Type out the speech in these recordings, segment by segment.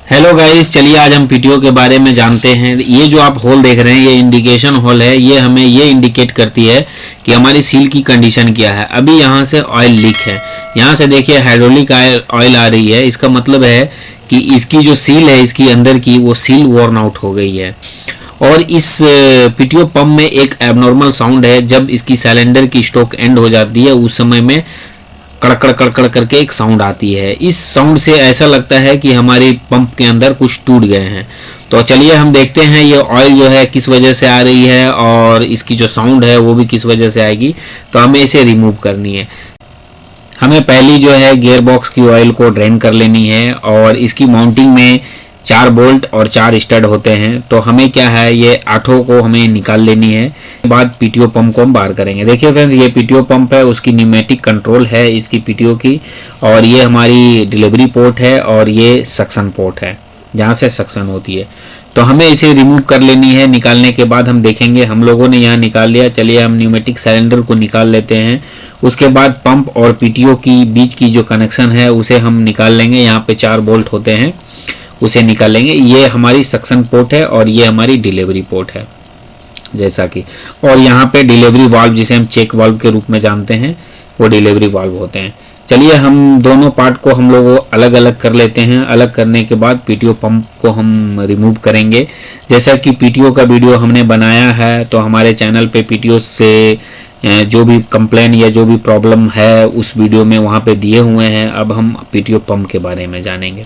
Hello guys, चलिए आज हम पीटीओ के बारे में जानते हैं। ये जो आप होल देख रहे हैं ये इंडिकेशन होल है। ये हमें ये इंडिकेट करती है कि हमारी सील की कंडीशन क्या है। अभी यहाँ से ऑयल लीक है, यहाँ से देखिए हाइड्रोलिक ऑयल आ रही है। इसका मतलब है कि इसकी जो सील है इसकी अंदर की वो सील वॉर्न आउट हो गई है। और इस पीटीओ पंप में एक एबनॉर्मल साउंड है। जब इसकी सिलेंडर की स्टॉक एंड हो जाती है उस समय में कड़कड़ कड़कड़ करके एक साउंड आती है। इस साउंड से ऐसा लगता है कि हमारे पंप के अंदर कुछ टूट गए हैं। तो चलिए हम देखते हैं ये ऑयल जो है किस वजह से आ रही है और इसकी जो साउंड है वो भी किस वजह से आएगी। तो हमें इसे रिमूव करनी है। हमें पहली जो है गियर बॉक्स की ऑयल को ड्रेन कर लेनी है। और इसकी माउंटिंग में 4 बोल्ट और 4 स्टड होते हैं। तो हमें क्या है ये 8 को हमें निकाल लेनी है। बाद पीटीओ पंप को हम बाहर करेंगे। देखिए फ्रेंड्स, ये पीटीओ पंप है, उसकी न्यूमेटिक कंट्रोल है इसकी पीटीओ की। और ये हमारी डिलीवरी पोर्ट है और ये सक्शन पोर्ट है जहाँ से सक्शन होती है। तो हमें इसे रिमूव कर लेनी है। निकालने के बाद हम देखेंगे, हम लोगों ने यहाँ निकाल लिया। चलिए हम न्यूमेटिक सिलेंडर को निकाल लेते हैं। उसके बाद पंप और पीटीओ की बीच की जो कनेक्शन है उसे हम निकाल लेंगे। यहाँ पे 4 बोल्ट होते हैं, उसे निकाल लेंगे। ये हमारी सक्शन पोर्ट है और ये हमारी डिलीवरी पोर्ट है जैसा कि। और यहाँ पे डिलीवरी वाल्व जिसे हम चेक वाल्व के रूप में जानते हैं वो डिलीवरी वाल्व होते हैं। चलिए हम दोनों पार्ट को हम लोग अलग अलग कर लेते हैं। अलग करने के बाद पीटीओ पंप को हम रिमूव करेंगे। जैसा कि पीटीओ का वीडियो हमने बनाया है तो हमारे चैनल पे पीटीओ से जो भी कंप्लेन या जो भी प्रॉब्लम है उस वीडियो में वहाँ पे दिए हुए हैं। अब हम पीटीओ पंप के बारे में जानेंगे।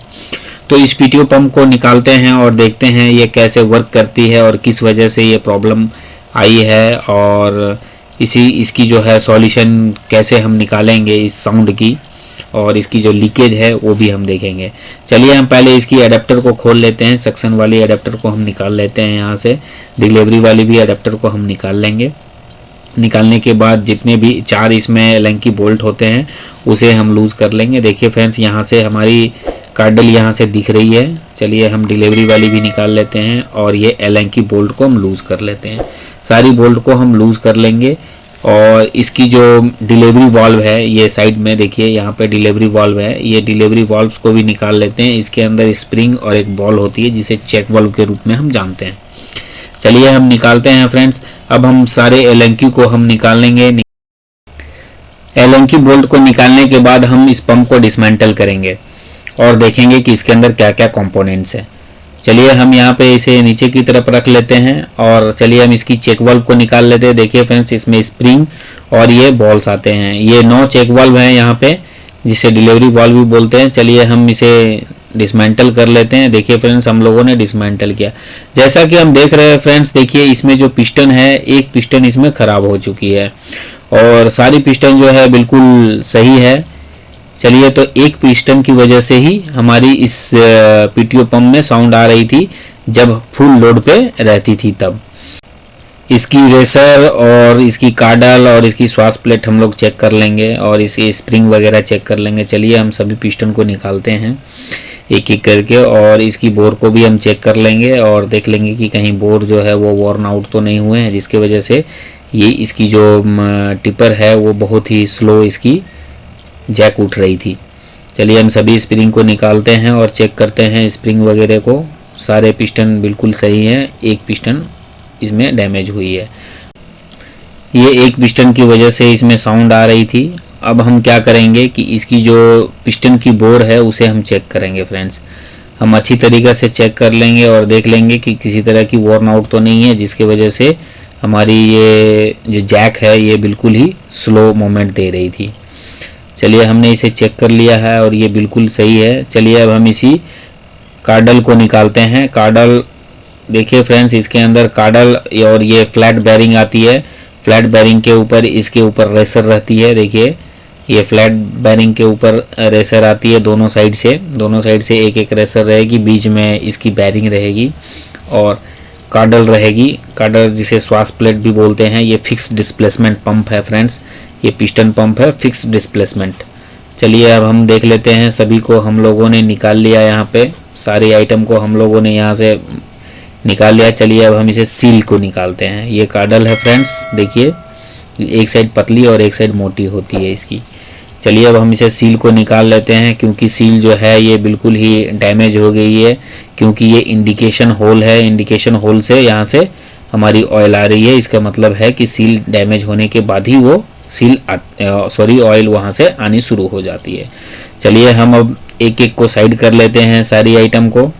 तो इस पीटीओ पंप को निकालते हैं और देखते हैं ये कैसे वर्क करती है और किस वजह से ये प्रॉब्लम आई है। और इसकी जो है सॉल्यूशन कैसे हम निकालेंगे इस साउंड की, और इसकी जो लीकेज है वो भी हम देखेंगे। चलिए हम पहले इसकी अडेप्टर को खोल लेते हैं। सक्शन वाली अडेप्टर को हम निकाल लेते हैं यहाँ से। डिलीवरी वाली भी अडेप्टर को हम निकाल लेंगे। निकालने के बाद जितने भी 4 इसमें लंकी बोल्ट होते हैं उसे हम लूज़ कर लेंगे। देखिए फ्रेंड्स, यहाँ से हमारी कार्डल यहाँ से दिख रही है। चलिए हम डिलीवरी वाली भी निकाल लेते हैं और ये एलंकी बोल्ट को हम लूज़ कर लेते हैं। सारी बोल्ट को हम लूज़ कर लेंगे। और इसकी जो डिलीवरी वाल्व है ये साइड में देखिए, यहाँ पे डिलीवरी वाल्व है। ये डिलीवरी वाल्व्स को भी निकाल लेते हैं। इसके अंदर स्प्रिंग और एक बॉल होती है जिसे चेक वाल्व के रूप में हम जानते हैं। चलिए हम निकालते हैं फ्रेंड्स। अब हम सारे एलंकी को हम निकाल लेंगे। एलंकी बोल्ट को निकालने के बाद हम इस पंप को डिसमेंटल करेंगे और देखेंगे कि इसके अंदर क्या क्या कंपोनेंट्स हैं। चलिए हम यहाँ पे इसे नीचे की तरफ रख लेते हैं और चलिए हम इसकी चेक वाल्व को निकाल लेते हैं। देखिए फ्रेंड्स, इसमें स्प्रिंग और ये बॉल्स आते हैं। ये 9 चेक वाल्व हैं यहाँ पे, जिसे डिलीवरी वाल्व भी बोलते हैं। चलिए हम इसे डिसमेंटल कर लेते हैं। देखिए फ्रेंड्स, हम लोगों ने डिसमेंटल किया। जैसा कि हम देख रहे हैं फ्रेंड्स, देखिए इसमें जो पिस्टन है, एक पिस्टन इसमें ख़राब हो चुकी है और सारी पिस्टन जो है बिल्कुल सही है। चलिए, तो एक पिस्टन की वजह से ही हमारी इस पीटीओ पंप में साउंड आ रही थी जब फुल लोड पे रहती थी तब। इसकी रेसर और इसकी कार्डल और इसकी श्वास प्लेट हम लोग चेक कर लेंगे और इसकी स्प्रिंग वगैरह चेक कर लेंगे। चलिए हम सभी पिस्टन को निकालते हैं एक एक करके और इसकी बोर को भी हम चेक कर लेंगे और देख लेंगे कि कहीं बोर जो है वो वॉर्न आउट तो नहीं हुए हैं, जिसके वजह से ये इसकी जो टिपर है वो बहुत ही स्लो इसकी जैक उठ रही थी। चलिए हम सभी स्प्रिंग को निकालते हैं और चेक करते हैं स्प्रिंग वगैरह को। सारे पिस्टन बिल्कुल सही हैं, एक पिस्टन इसमें डैमेज हुई है। ये एक पिस्टन की वजह से इसमें साउंड आ रही थी। अब हम क्या करेंगे कि इसकी जो पिस्टन की बोर है उसे हम चेक करेंगे फ्रेंड्स। हम अच्छी तरीक़े से चेक कर लेंगे और देख लेंगे कि किसी तरह की वॉर्न आउट तो नहीं है, जिसकी वजह से हमारी ये जो जैक है ये बिल्कुल ही स्लो मोमेंट दे रही थी। चलिए हमने इसे चेक कर लिया है और ये बिल्कुल सही है। चलिए अब हम इसी कार्डल को निकालते हैं। कार्डल देखिए फ्रेंड्स, इसके अंदर कार्डल और ये फ्लैट बेरिंग आती है। फ्लैट बेरिंग के ऊपर इसके ऊपर रेसर रहती है। देखिए ये फ्लैट बेरिंग के ऊपर रेसर आती है दोनों साइड से एक एक रेसर रहेगी। बीच में इसकी बेरिंग रहेगी और कार्डल रहेगी। कार्डल जिसे श्वास प्लेट भी बोलते हैं। ये फिक्स डिस्प्लेसमेंट पंप है फ्रेंड्स, ये पिस्टन पंप है फिक्स डिस्प्लेसमेंट। चलिए अब हम देख लेते हैं। सभी को हम लोगों ने निकाल लिया, यहाँ पे सारे आइटम को हम लोगों ने यहाँ से निकाल लिया। चलिए अब हम इसे सील को निकालते हैं। ये कार्डल है फ्रेंड्स, देखिए एक साइड पतली और एक साइड मोटी होती है इसकी। चलिए अब हम इसे सील को निकाल लेते हैं, क्योंकि सील जो है ये बिल्कुल ही डैमेज हो गई है, क्योंकि ये इंडिकेशन होल है। इंडिकेशन होल से यहाँ से हमारी ऑयल आ रही है, इसका मतलब है कि सील डैमेज होने के बाद ही वो ऑयल वहाँ से आनी शुरू हो जाती है। चलिए हम अब एक एक को साइड कर लेते हैं, सारी आइटम को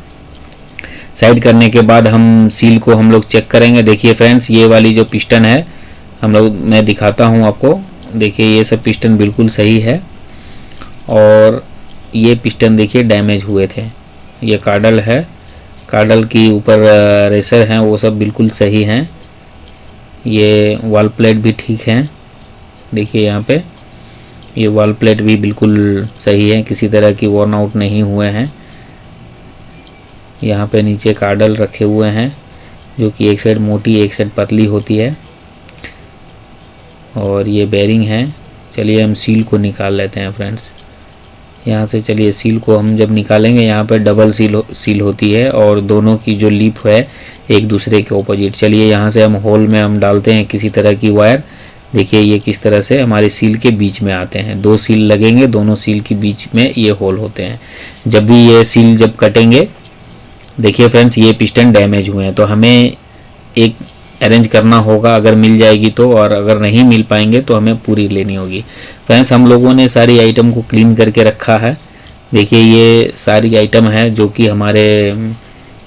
साइड करने के बाद हम सील को हम लोग चेक करेंगे। देखिए फ्रेंड्स, ये वाली जो पिस्टन है मैं दिखाता हूँ आपको। देखिए ये सब पिस्टन बिल्कुल सही है, और ये पिस्टन देखिए डैमेज हुए थे। ये कार्डल है, कार्डल की ऊपर रेसर हैं, वो सब बिल्कुल सही हैं। ये वॉल प्लेट भी ठीक है, देखिए यहाँ पे ये वॉल प्लेट भी बिल्कुल सही है, किसी तरह की वॉर्न आउट नहीं हुए हैं। यहाँ पे नीचे कार्डल रखे हुए हैं, जो कि एक साइड मोटी एक साइड पतली होती है, और ये बेरिंग है। चलिए हम सील को निकाल लेते हैं फ्रेंड्स यहाँ से। चलिए सील को हम जब निकालेंगे, यहाँ पे डबल सील होती है, और दोनों की जो लिप है एक दूसरे के ऑपोजिट। चलिए यहाँ से हम होल में हम डालते हैं किसी तरह की वायर। देखिए ये किस तरह से हमारे सील के बीच में आते हैं, 2 सील लगेंगे, दोनों सील के बीच में ये होल होते हैं। जब भी ये सील जब कटेंगे, देखिए फ्रेंड्स ये पिस्टन डैमेज हुए हैं, तो हमें एक अरेंज करना होगा, अगर मिल जाएगी तो, और अगर नहीं मिल पाएंगे तो हमें पूरी लेनी होगी। फ्रेंड्स हम लोगों ने सारी आइटम को क्लीन करके रखा है। देखिए ये सारी आइटम है जो कि हमारे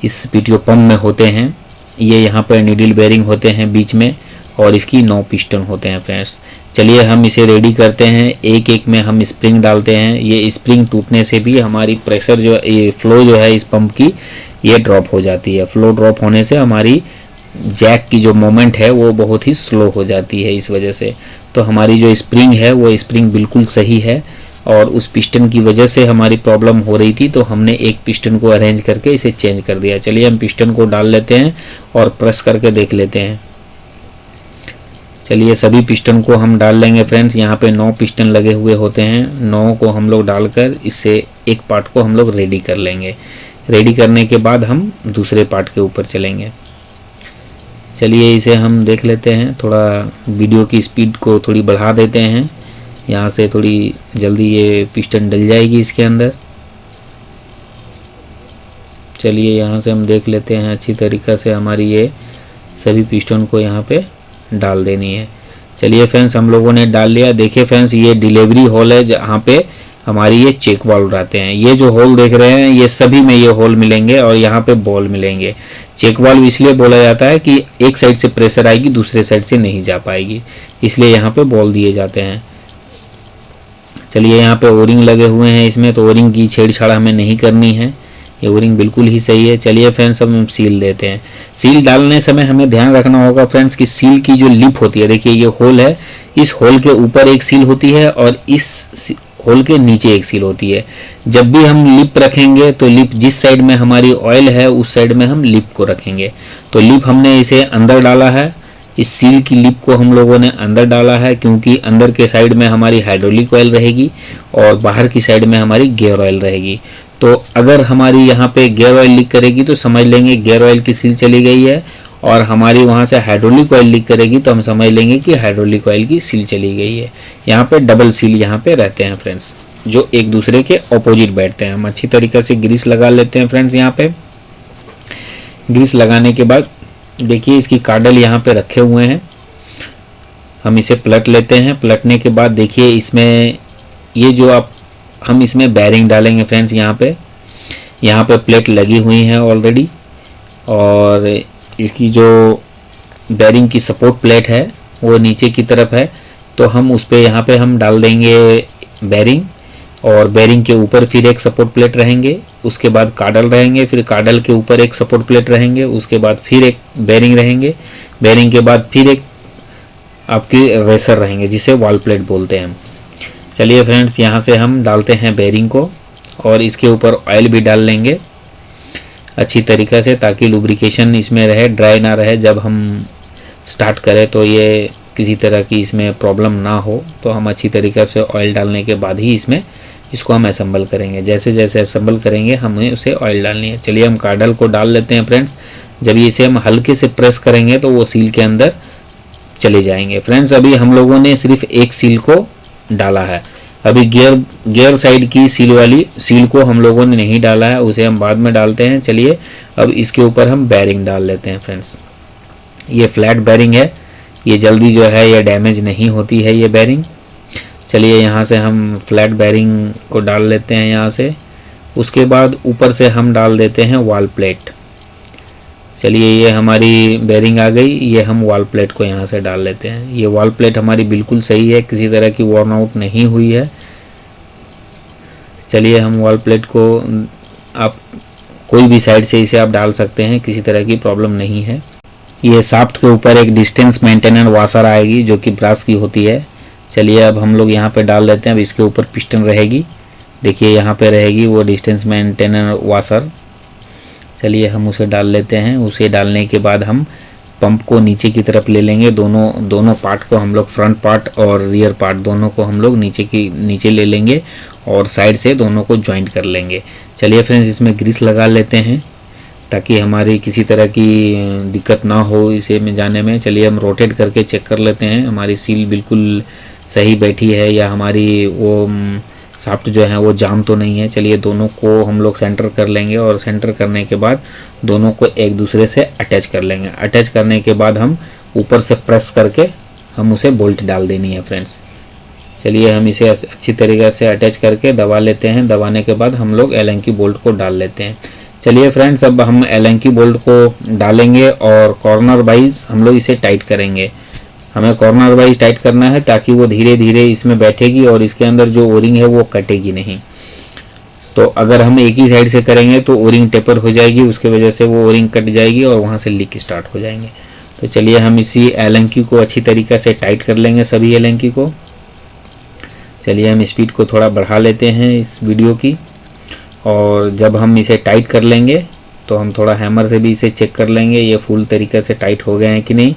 इस पीटीओ पंप में होते हैं। ये यहाँ पर नीडल बेरिंग होते हैं बीच में, और इसकी 9 पिस्टन होते हैं फ्रेंड्स। चलिए हम इसे रेडी करते हैं। एक एक में हम स्प्रिंग डालते हैं। ये स्प्रिंग टूटने से भी हमारी प्रेशर जो ये फ्लो जो है इस पंप की ये ड्रॉप हो जाती है। फ्लो ड्रॉप होने से हमारी जैक की जो मोमेंट है वो बहुत ही स्लो हो जाती है इस वजह से। तो हमारी जो स्प्रिंग है वो स्प्रिंग बिल्कुल सही है, और उस पिस्टन की वजह से हमारी प्रॉब्लम हो रही थी, तो हमने एक पिस्टन को अरेंज करके इसे चेंज कर दिया। चलिए हम पिस्टन को डाल लेते हैं और प्रेस करके देख लेते हैं। चलिए सभी पिस्टन को हम डाल लेंगे फ्रेंड्स। यहाँ पे 9 पिस्टन लगे हुए होते हैं, 9 को हम लोग डालकर इससे एक पार्ट को हम लोग रेडी कर लेंगे। रेडी करने के बाद हम दूसरे पार्ट के ऊपर चलेंगे। चलिए इसे हम देख लेते हैं, थोड़ा वीडियो की स्पीड को थोड़ी बढ़ा देते हैं, यहाँ से थोड़ी जल्दी ये पिस्टन डल जाएगी इसके अंदर। चलिए यहाँ से हम देख लेते हैं अच्छी तरीक़ा से हमारी ये सभी पिस्टन को यहाँ पे डाल देनी है। चलिए फ्रेंड्स हम लोगों ने डाल लिया। देखिए फ्रेंड्स ये डिलीवरी होल है जहाँ पे हमारी ये चेक वाल्व आते हैं। ये जो होल देख रहे हैं ये सभी में ये होल मिलेंगे, और यहाँ पे बॉल मिलेंगे। चेक वाल्व इसलिए बोला जाता है कि एक साइड से प्रेशर आएगी, दूसरे साइड से नहीं जा पाएगी, इसलिए यहाँ पे बॉल दिए जाते हैं। चलिए यहाँ पे ओरिंग लगे हुए हैं इसमें, तो ओरिंग की छेड़छाड़ हमें नहीं करनी है, ये ओरिंग बिल्कुल ही सही है। चलिए फ्रेंड्स अब हम सील देते हैं। सील डालने समय हमें ध्यान रखना होगा फ्रेंड्स कि सील की जो लिप होती है, देखिए ये होल है, इस होल के ऊपर एक सील होती है और इस होल के नीचे एक सील होती है। जब भी हम लिप रखेंगे तो लिप जिस साइड में हमारी ऑयल है उस साइड में हम लिप को रखेंगे। तो लिप हमने इसे अंदर डाला है, इस सील की लिप को हम लोगों ने अंदर डाला है, क्योंकि अंदर के साइड में हमारी हाइड्रोलिक ऑयल रहेगी और बाहर की साइड में हमारी गियर ऑयल रहेगी। तो अगर हमारी यहाँ पे गियर ऑयल लीक करेगी तो समझ लेंगे गियर ऑयल की सील चली गई है, और हमारी वहाँ से हाइड्रोलिक ऑयल लीक करेगी तो हम समझ लेंगे कि हाइड्रोलिक ऑयल की सील चली गई है। यहाँ पे डबल सील यहाँ पे रहते हैं फ्रेंड्स, जो एक दूसरे के ऑपोजिट बैठते हैं। हम अच्छी तरीके से ग्रीस लगा लेते हैं फ्रेंड्स। यहाँ पे ग्रीस लगाने के बाद देखिए इसकी कार्डल यहाँ पे रखे हुए हैं, हम इसे पलट लेते हैं। पलटने के बाद देखिए इसमें ये जो हम इसमें बैरिंग डालेंगे फ्रेंड्स। यहाँ पे प्लेट लगी हुई है ऑलरेडी, और इसकी जो बैरिंग की सपोर्ट प्लेट है वो नीचे की तरफ है, तो हम उस पर यहाँ पे हम डाल देंगे बैरिंग, और बैरिंग के ऊपर फिर एक सपोर्ट प्लेट रहेंगे, उसके बाद कार्डल रहेंगे, फिर कार्डल के ऊपर एक सपोर्ट प्लेट रहेंगे, उसके बाद फिर एक बैरिंग रहेंगे, बैरिंग के बाद फिर एक आपकी रेसर रहेंगे जिसे वॉल प्लेट बोलते हैं हम। चलिए फ्रेंड्स यहाँ से हम डालते हैं बैरिंग को, और इसके ऊपर ऑयल भी डाल लेंगे अच्छी तरीक़े से, ताकि लुब्रिकेशन इसमें रहे, ड्राई ना रहे। जब हम स्टार्ट करें तो ये किसी तरह की इसमें प्रॉब्लम ना हो, तो हम अच्छी तरीक़े से ऑयल डालने के बाद ही इसको हम असेंबल करेंगे। जैसे जैसे असेंबल करेंगे हमें उसे ऑयल डालनी है। चलिए हम कार्डल को डाल लेते हैं फ्रेंड्स। जब इसे हम हल्के से प्रेस करेंगे तो वो सील के अंदर चले जाएंगे। फ्रेंड्स अभी हम लोगों ने सिर्फ एक सील को डाला है, अभी गियर साइड की सील को हम लोगों ने नहीं डाला है, उसे हम बाद में डालते हैं। चलिए अब इसके ऊपर हम बैरिंग डाल लेते हैं फ्रेंड्स। ये फ्लैट बैरिंग है, ये जल्दी जो है ये डैमेज नहीं होती है ये बैरिंग। चलिए यहाँ से हम फ्लैट बैरिंग को डाल लेते हैं यहाँ से। उसके बाद ऊपर से हम डाल देते हैं वॉल प्लेट। चलिए ये हमारी बैरिंग आ गई, ये हम वॉल प्लेट को यहाँ से डाल लेते हैं। ये वॉल प्लेट हमारी बिल्कुल सही है, किसी तरह की वॉर्न आउट नहीं हुई है। चलिए हम वॉल प्लेट को, आप कोई भी साइड से इसे आप डाल सकते हैं, किसी तरह की प्रॉब्लम नहीं है। ये शाफ्ट के ऊपर एक डिस्टेंस मेंटेनर वाशर आएगी जो कि ब्रास की होती है। चलिए अब हम लोग यहाँ पे डाल देते हैं। अब इसके ऊपर पिस्टन रहेगी, देखिए यहाँ पे रहेगी वो डिस्टेंस मेंटेनर वाशर। चलिए हम उसे डाल लेते हैं। उसे डालने के बाद हम पंप को नीचे की तरफ ले लेंगे। दोनों पार्ट को हम लोग, फ्रंट पार्ट और रियर पार्ट दोनों को हम लोग नीचे ले लेंगे और साइड से दोनों को ज्वाइंट कर लेंगे। चलिए फ्रेंड्स इसमें ग्रीस लगा लेते हैं ताकि हमारी किसी तरह की दिक्कत ना हो इसे में जाने में। चलिए हम रोटेट करके चेक कर लेते हैं हमारी सील बिल्कुल सही बैठी है या हमारी वो शाफ्ट जो है वो जाम तो नहीं है। चलिए दोनों को हम लोग सेंटर कर लेंगे और सेंटर करने के बाद दोनों को एक दूसरे से अटैच कर लेंगे। अटैच करने के बाद हम ऊपर से प्रेस करके हम उसे बोल्ट डाल देनी है फ्रेंड्स। चलिए हम इसे अच्छी तरीके से अटैच करके दबा लेते हैं। दबाने के बाद हम लोग एलन की बोल्ट को डाल लेते हैं। चलिए फ्रेंड्स अब हम एलन की बोल्ट को डालेंगे और कॉर्नर वाइज हम लोग इसे टाइट करेंगे। हमें कॉर्नर वाइज टाइट करना है ताकि वो धीरे धीरे इसमें बैठेगी और इसके अंदर जो ओरिंग है वो कटेगी नहीं। तो अगर हम एक ही साइड से करेंगे तो ओरिंग टेपर हो जाएगी, उसके वजह से वो ओरिंग कट जाएगी और वहाँ से लीक स्टार्ट हो जाएंगे। तो चलिए हम इसी एलन की को अच्छी तरीके से टाइट कर लेंगे सभी एलन की को। चलिए हम स्पीड को थोड़ा बढ़ा लेते हैं इस वीडियो की, और जब हम इसे टाइट कर लेंगे तो हम थोड़ा हैमर से भी इसे चेक कर लेंगे ये फुल तरीके से टाइट हो गए हैं कि नहीं।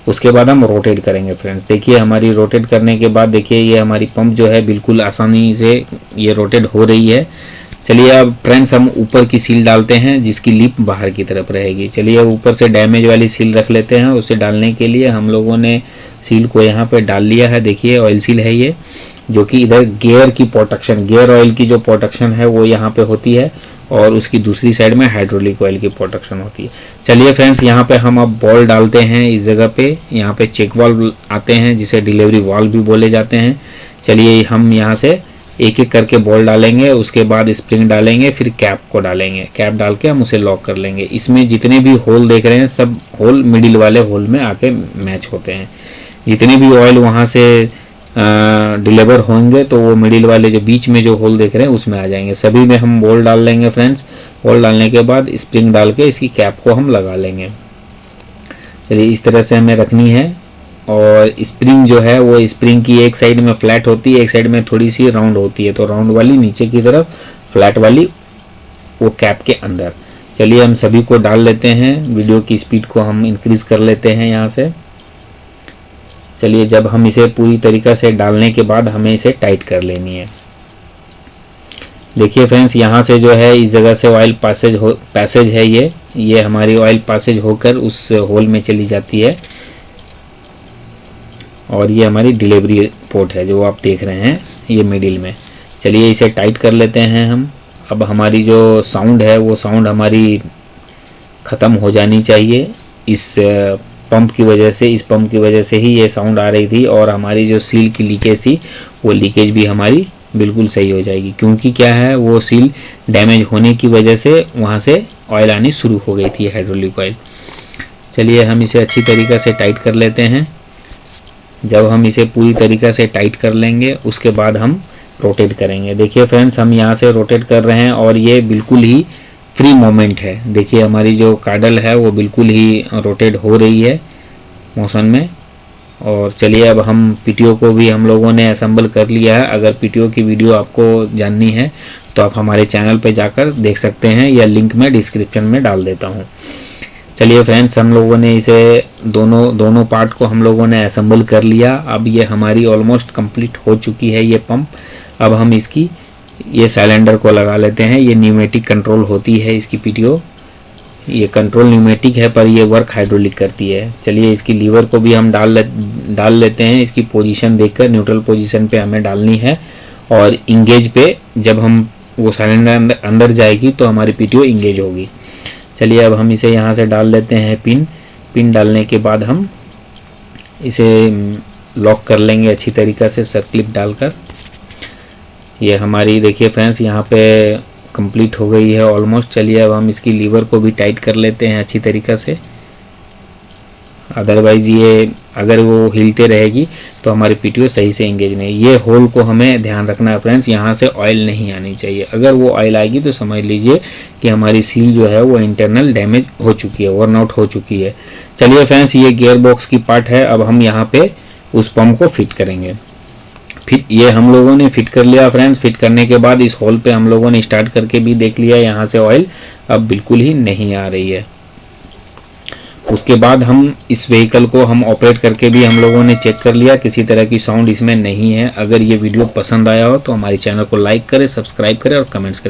उसके बाद हम रोटेट करेंगे फ्रेंड्स। देखिए हमारी रोटेट करने के बाद देखिए ये हमारी पंप जो है बिल्कुल आसानी से ये रोटेट हो रही है। चलिए अब फ्रेंड्स हम ऊपर की सील डालते हैं जिसकी लिप बाहर की तरफ रहेगी। चलिए ऊपर से डैमेज वाली सील रख लेते हैं। उसे डालने के लिए हम लोगों ने सील को यहाँ पर डाल लिया है। देखिए ऑयल सील है ये, जो कि इधर गियर की प्रोटेक्शन, गियर ऑयल की जो प्रोटेक्शन है वो यहाँ पे होती है और उसकी दूसरी साइड में हाइड्रोलिक ऑयल की प्रोटेक्शन होती है। चलिए फ्रेंड्स यहाँ पे हम अब बॉल डालते हैं इस जगह पे। यहाँ पे चेक वाल्व आते हैं जिसे डिलीवरी वाल्व भी बोले जाते हैं। चलिए हम यहाँ से एक एक करके बॉल डालेंगे, उसके बाद स्प्रिंग डालेंगे, फिर कैप को डालेंगे। कैप डाल के हम उसे लॉक कर लेंगे। इसमें जितने भी होल देख रहे हैं सब होल मिडिल वाले होल में आके मैच होते हैं। जितने भी ऑयल वहाँ से डिलीवर होंगे तो वो मिडिल वाले जो बीच में जो होल देख रहे हैं उसमें आ जाएंगे। सभी में हम बॉल डाल लेंगे फ्रेंड्स। बॉल डालने के बाद स्प्रिंग डाल के इसकी कैप को हम लगा लेंगे। चलिए इस तरह से हमें रखनी है। और स्प्रिंग जो है वो स्प्रिंग की एक साइड में फ्लैट होती है, एक साइड में थोड़ी सी राउंड होती है। तो राउंड वाली नीचे की तरफ, फ्लैट वाली वो कैप के अंदर। चलिए हम सभी को डाल लेते हैं। वीडियो की स्पीड को हम इंक्रीज कर लेते हैं यहाँ से। चलिए जब हम इसे पूरी तरीक़ा से डालने के बाद हमें इसे टाइट कर लेनी है। देखिए फ्रेंड्स यहाँ से जो है इस जगह से ऑयल पैसेज है, ये हमारी ऑयल पैसेज होकर उस होल में चली जाती है और ये हमारी डिलीवरी पोर्ट है जो आप देख रहे हैं ये मिडिल में। चलिए इसे टाइट कर लेते हैं हम। अब हमारी जो साउंड है वो साउंड हमारी ख़त्म हो जानी चाहिए। इस पंप की वजह से, इस पंप की वजह से ही ये साउंड आ रही थी और हमारी जो सील की लीकेज थी वो लीकेज भी हमारी बिल्कुल सही हो जाएगी। क्योंकि क्या है वो सील डैमेज होने की वजह से वहाँ से ऑयल आनी शुरू हो गई थी, हाइड्रोलिक ऑयल। चलिए हम इसे अच्छी तरीक़े से टाइट कर लेते हैं। जब हम इसे पूरी तरीक़े से टाइट कर लेंगे उसके बाद हम रोटेट करेंगे। देखिए फ्रेंड्स हम यहाँ से रोटेट कर रहे हैं और ये बिल्कुल ही फ्री मोमेंट है। देखिए हमारी जो काडल है वो बिल्कुल ही रोटेट हो रही है मोशन में। और चलिए अब हम पीटीओ को भी हम लोगों ने असेंबल कर लिया है। अगर पीटीओ की वीडियो आपको जाननी है तो आप हमारे चैनल पे जाकर देख सकते हैं या लिंक मैं डिस्क्रिप्शन में डाल देता हूँ। चलिए फ्रेंड्स हम लोगों ने इसे दोनों पार्ट को हम लोगों ने असेंबल कर लिया। अब ये हमारी ऑलमोस्ट कंप्लीट हो चुकी है ये पंप। अब हम इसकी ये सिलेंडर को लगा लेते हैं। ये न्यूमेटिक कंट्रोल होती है इसकी पीटीओ। ये कंट्रोल न्यूमेटिक है पर ये वर्क हाइड्रोलिक करती है। चलिए इसकी लीवर को भी हम डाल लेते हैं। इसकी पोजीशन देखकर न्यूट्रल पोजीशन पे हमें डालनी है और इंगेज पे जब हम वो सिलेंडर अंदर जाएगी तो हमारी पीटीओ इंगेज होगी। चलिए अब हम इसे यहाँ से डाल लेते हैं पिन डालने के बाद हम इसे लॉक कर लेंगे अच्छी तरीक़ा से सर्क्लिप डालकर। ये हमारी देखिए फ्रेंड्स यहाँ पे कंप्लीट हो गई है ऑलमोस्ट। चलिए अब हम इसकी लीवर को भी टाइट कर लेते हैं अच्छी तरीक़ा से, अदरवाइज़ ये अगर वो हिलते रहेगी तो हमारी पीटीओ सही से इंगेज नहीं। ये होल को हमें ध्यान रखना है फ्रेंड्स, यहाँ से ऑयल नहीं आनी चाहिए। अगर वो ऑयल आएगी तो समझ लीजिए कि हमारी सील जो है वो इंटरनल डैमेज हो चुकी है, वर्न आउट हो चुकी है। चलिए फ्रेंड्स ये गियर बॉक्स की पार्ट है। अब हम यहाँ पे उस पंप को फिट करेंगे। फिर ये हम लोगों ने फिट कर लिया फ्रेंड्स। फिट करने के बाद इस होल पे हम लोगों ने स्टार्ट करके भी देख लिया, यहाँ से ऑयल अब बिल्कुल ही नहीं आ रही है। उसके बाद हम इस व्हीकल को हम ऑपरेट करके भी हम लोगों ने चेक कर लिया, किसी तरह की साउंड इसमें नहीं है। अगर ये वीडियो पसंद आया हो तो हमारे चैनल को लाइक करें, सब्सक्राइब करें और कमेंट्स करें।